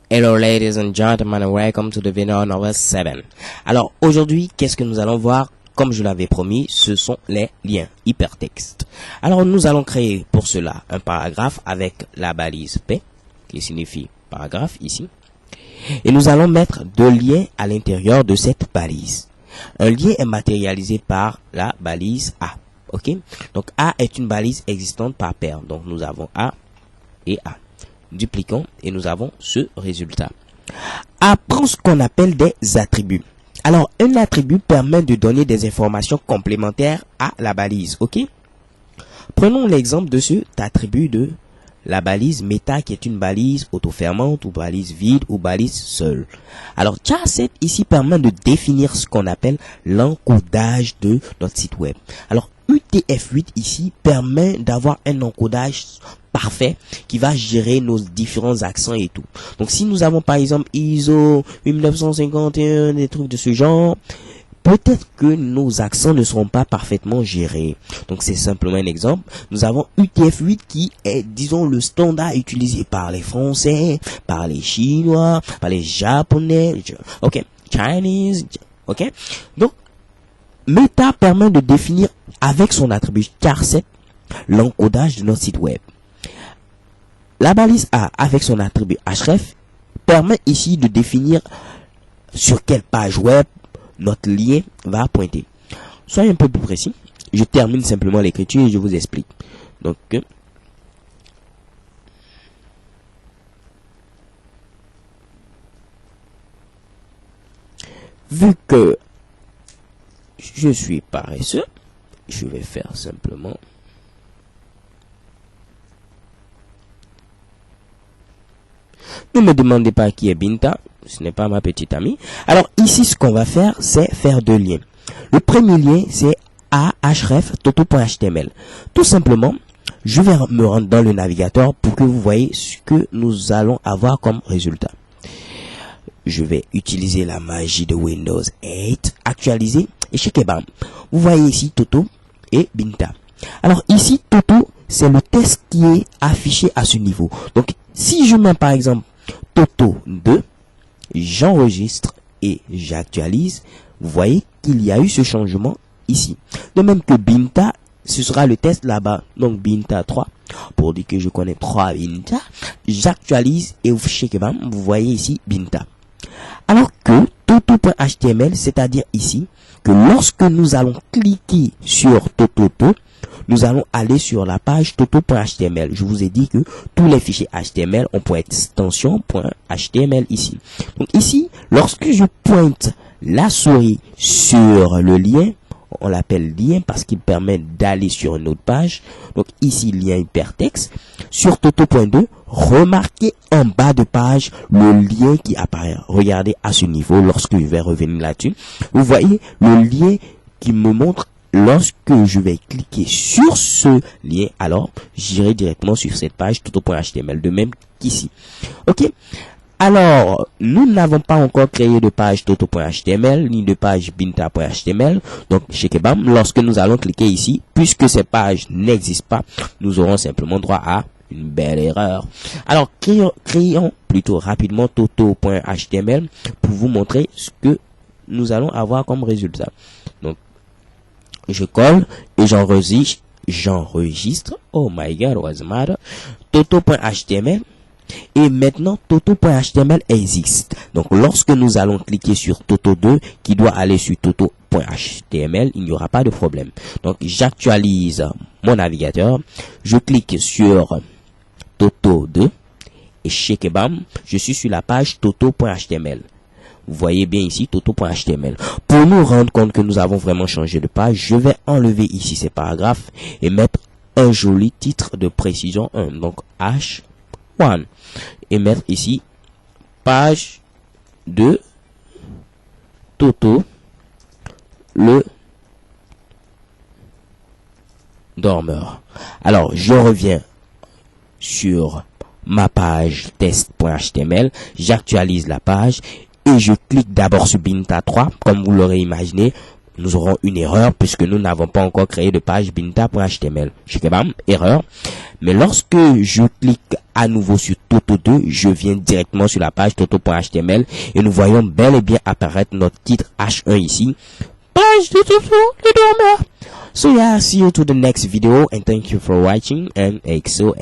Hello ladies and gentlemen, welcome to the video number 7. Alors aujourd'hui, qu'est-ce que nous allons voir? Comme je l'avais promis, ce sont les liens hypertextes. Alors nous allons créer pour cela un paragraphe avec la balise P, qui signifie paragraphe ici. Et nous allons mettre deux liens à l'intérieur de cette balise. Un lien est matérialisé par la balise A. Ok? Donc A est une balise existante par paire. Donc nous avons A et A. Dupliquons et nous avons ce résultat. A prend ce qu'on appelle des attributs. Alors, un attribut permet de donner des informations complémentaires à la balise. Ok? Prenons l'exemple de cet attribut de la balise meta qui est une balise auto-fermante ou balise vide ou balise seule. Alors, char7 ici permet de définir ce qu'on appelle l'encodage de notre site web. Alors, UTF-8 ici permet d'avoir un encodage parfait qui va gérer nos différents accents et tout. Donc si nous avons par exemple ISO 1951, des trucs de ce genre, peut-être que nos accents ne seront pas parfaitement gérés. Donc c'est simplement un exemple. Nous avons UTF-8 qui est, disons, le standard utilisé par les Français, par les Chinois, par les Japonais, ok, Chinese, ok. Donc Meta permet de définir avec son attribut char7 l'encodage de notre site web. La balise A avec son attribut href permet ici de définir sur quelle page web notre lien va pointer. Soyez un peu plus précis. Je termine simplement l'écriture et je vous explique. Donc, vu que je suis paresseux, je vais faire simplement... Ne me demandez pas qui est Binta, ce n'est pas ma petite amie. Alors ici, ce qu'on va faire, c'est faire deux liens. Le premier lien, c'est ahref toto.html. Tout simplement, je vais me rendre dans le navigateur pour que vous voyez ce que nous allons avoir comme résultat. Je vais utiliser la magie de Windows 8, actualiser, et checker bam. Vous voyez ici Toto et Binta. Alors ici, Toto, c'est le test qui est affiché à ce niveau. Donc, si je mets par exemple Toto 2, j'enregistre et j'actualise, vous voyez qu'il y a eu ce changement ici. De même que Binta, ce sera le test là-bas. Donc Binta 3, pour dire que je connais 3 Binta, j'actualise et vous voyez ici Binta. Alors que Toto.html, c'est-à-dire ici, que lorsque nous allons cliquer sur Toto, nous allons aller sur la page toto.html. Je vous ai dit que tous les fichiers HTML ont pour extension.html ici. Donc ici, lorsque je pointe la souris sur le lien, on l'appelle lien parce qu'il permet d'aller sur une autre page. Donc ici, lien hypertexte. Sur toto.2, remarquez en bas de page le lien qui apparaît. Regardez à ce niveau, lorsque je vais revenir là-dessus, vous voyez le lien qui me montre. Lorsque je vais cliquer sur ce lien, alors j'irai directement sur cette page toto.html, de même qu'ici. Ok. Alors, nous n'avons pas encore créé de page toto.html ni de page binta.html. Donc, chez Kebam, lorsque nous allons cliquer ici, puisque ces pages n'existent pas, nous aurons simplement droit à une belle erreur. Alors, créons plutôt rapidement toto.html pour vous montrer ce que nous allons avoir comme résultat. Donc, je colle et j'enregistre. Oh my god, what's the matter? Toto.html. Et maintenant, Toto.html existe. Donc, lorsque nous allons cliquer sur Toto 2, qui doit aller sur Toto.html, il n'y aura pas de problème. Donc, j'actualise mon navigateur. Je clique sur Toto 2. Et check bam, je suis sur la page Toto.html. Vous voyez bien ici toto.html. Pour nous rendre compte que nous avons vraiment changé de page, je vais enlever ici ces paragraphes et mettre un joli titre de précision 1. Donc H1. Et mettre ici page 2 Toto le dormeur. Alors je reviens sur ma page test.html, j'actualise la page et je clique d'abord sur Binta 3, comme vous l'aurez imaginé. nous aurons une erreur puisque nous n'avons pas encore créé de page binta.html. Erreur. Mais lorsque je clique à nouveau sur Toto 2, je viens directement sur la page toto.html et nous voyons bel et bien apparaître notre titre H1 ici. Page de Toto, le dormeur. So yeah, see you to the next video and thank you for watching and exo.